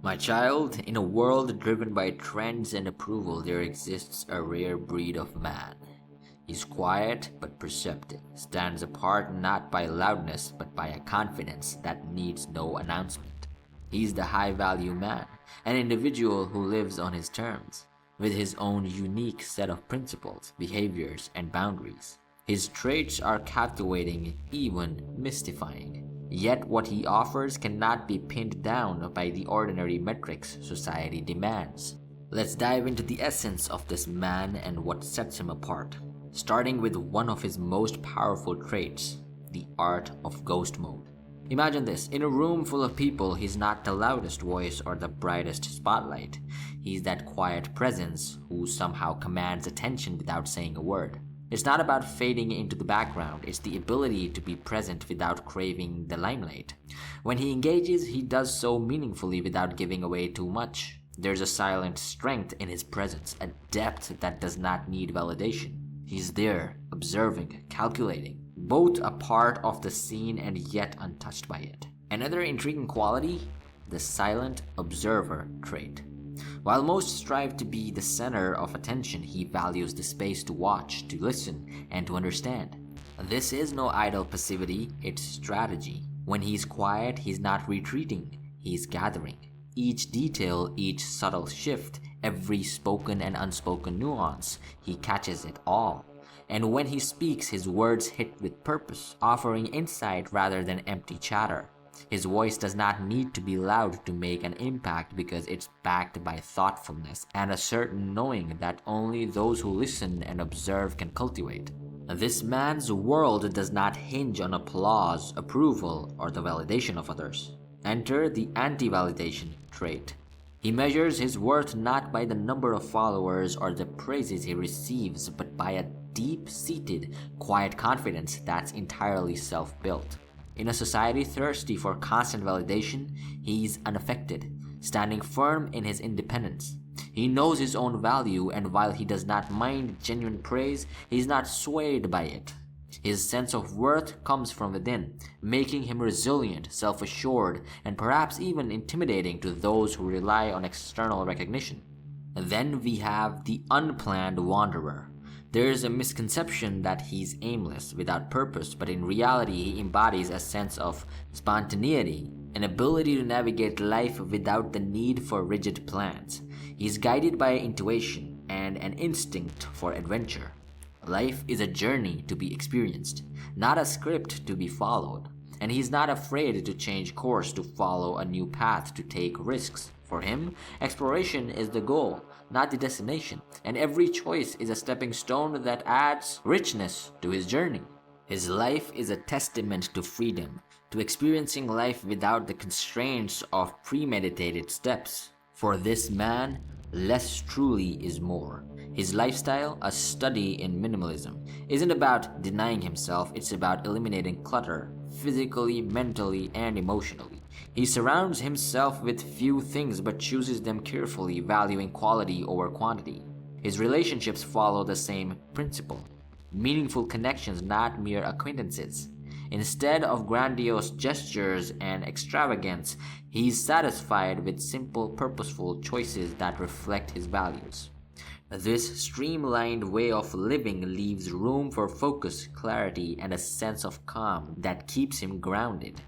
My child, in a world driven by trends and approval, there exists a rare breed of man. He's quiet but perceptive, stands apart not by loudness but by a confidence that needs no announcement. He's the high value man, an individual who lives on his terms, with his own unique set of principles, behaviors, and boundaries. His traits are captivating, even mystifying. Yet what he offers cannot be pinned down by the ordinary metrics society demands. Let's dive into the essence of this man and what sets him apart, starting with one of his most powerful traits, the art of ghost mode. Imagine this, in a room full of people, he's not the loudest voice or the brightest spotlight. He's that quiet presence who somehow commands attention without saying a word. It's not about fading into the background, it's the ability to be present without craving the limelight. When he engages, he does so meaningfully without giving away too much. There's a silent strength in his presence, a depth that does not need validation. He's there, observing, calculating, both a part of the scene and yet untouched by it. Another intriguing quality, the silent observer trait. While most strive to be the center of attention, he values the space to watch, to listen, and to understand. This is no idle passivity, it's strategy. When he's quiet, he's not retreating, he's gathering. Each detail, each subtle shift, every spoken and unspoken nuance, he catches it all. And when he speaks, his words hit with purpose, offering insight rather than empty chatter. His voice does not need to be loud to make an impact because it's backed by thoughtfulness and a certain knowing that only those who listen and observe can cultivate. This man's world does not hinge on applause, approval, or the validation of others. Enter the anti-validation trait. He measures his worth not by the number of followers or the praises he receives, but by a deep-seated, quiet confidence that's entirely self-built. In a society thirsty for constant validation, he's unaffected, standing firm in his independence. He knows his own value, and while he does not mind genuine praise, he's not swayed by it. His sense of worth comes from within, making him resilient, self-assured, and perhaps even intimidating to those who rely on external recognition. And then we have the unplanned wanderer. There is a misconception that he's aimless, without purpose, but in reality he embodies a sense of spontaneity, an ability to navigate life without the need for rigid plans. He's guided by intuition and an instinct for adventure. Life is a journey to be experienced, not a script to be followed, and he's not afraid to change course, to follow a new path, to take risks. For him, exploration is the goal, not the destination, and every choice is a stepping stone that adds richness to his journey. His life is a testament to freedom, to experiencing life without the constraints of premeditated steps. For this man, less truly is more. His lifestyle, a study in minimalism, isn't about denying himself, it's about eliminating clutter, physically, mentally, and emotionally. He surrounds himself with few things but chooses them carefully, valuing quality over quantity. His relationships follow the same principle. Meaningful connections, not mere acquaintances. Instead of grandiose gestures and extravagance, he's satisfied with simple, purposeful choices that reflect his values. This streamlined way of living leaves room for focus, clarity, and a sense of calm that keeps him grounded.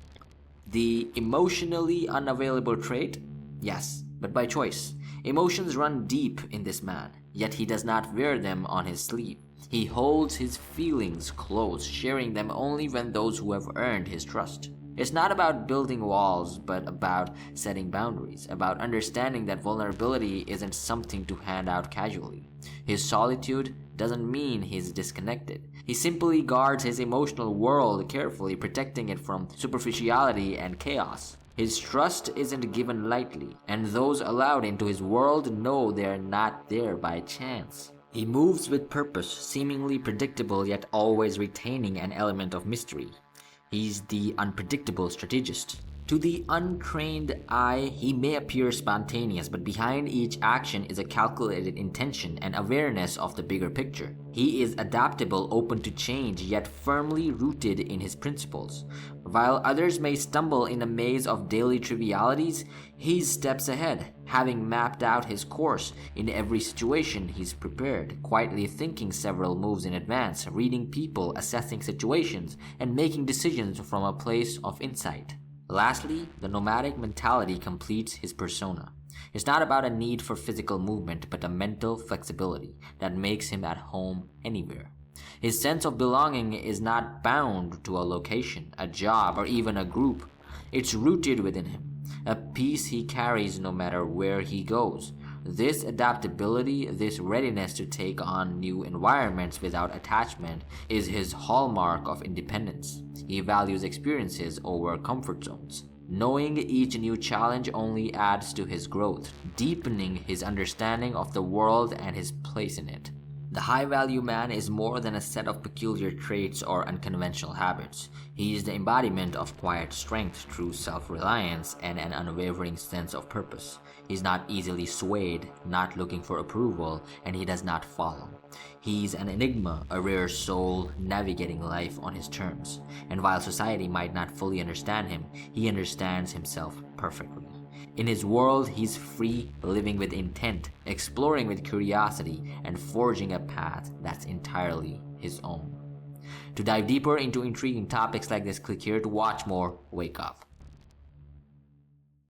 The emotionally unavailable trait? Yes, but by choice. Emotions run deep in this man, yet he does not wear them on his sleeve. He holds his feelings close, sharing them only when those who have earned his trust. It's not about building walls, but about setting boundaries, about understanding that vulnerability isn't something to hand out casually. His solitude doesn't mean he's disconnected. He simply guards his emotional world carefully, protecting it from superficiality and chaos. His trust isn't given lightly, and those allowed into his world know they're not there by chance. He moves with purpose, seemingly predictable yet always retaining an element of mystery. He's the unpredictable strategist, To the untrained eye, he may appear spontaneous, but behind each action is a calculated intention and awareness of the bigger picture. He is adaptable, open to change, yet firmly rooted in his principles. While others may stumble in a maze of daily trivialities, he steps ahead, having mapped out his course. In every situation, he's prepared, quietly thinking several moves in advance, reading people, assessing situations, and making decisions from a place of insight. Lastly, the nomadic mentality completes his persona. It's not about a need for physical movement, but a mental flexibility that makes him at home anywhere. His sense of belonging is not bound to a location, a job, or even a group. It's rooted within him, a piece he carries no matter where he goes. This adaptability, this readiness to take on new environments without attachment, is his hallmark of independence. He values experiences over comfort zones. Knowing each new challenge only adds to his growth, deepening his understanding of the world and his place in it. The high-value man is more than a set of peculiar traits or unconventional habits. He is the embodiment of quiet strength, true self-reliance, and an unwavering sense of purpose. He's not easily swayed, not looking for approval, and he does not follow. He's an enigma, a rare soul navigating life on his terms. And while society might not fully understand him, he understands himself perfectly. In his world, he's free, living with intent, exploring with curiosity, and forging a path that's entirely his own. To dive deeper into intriguing topics like this, click here to watch more. Wake up.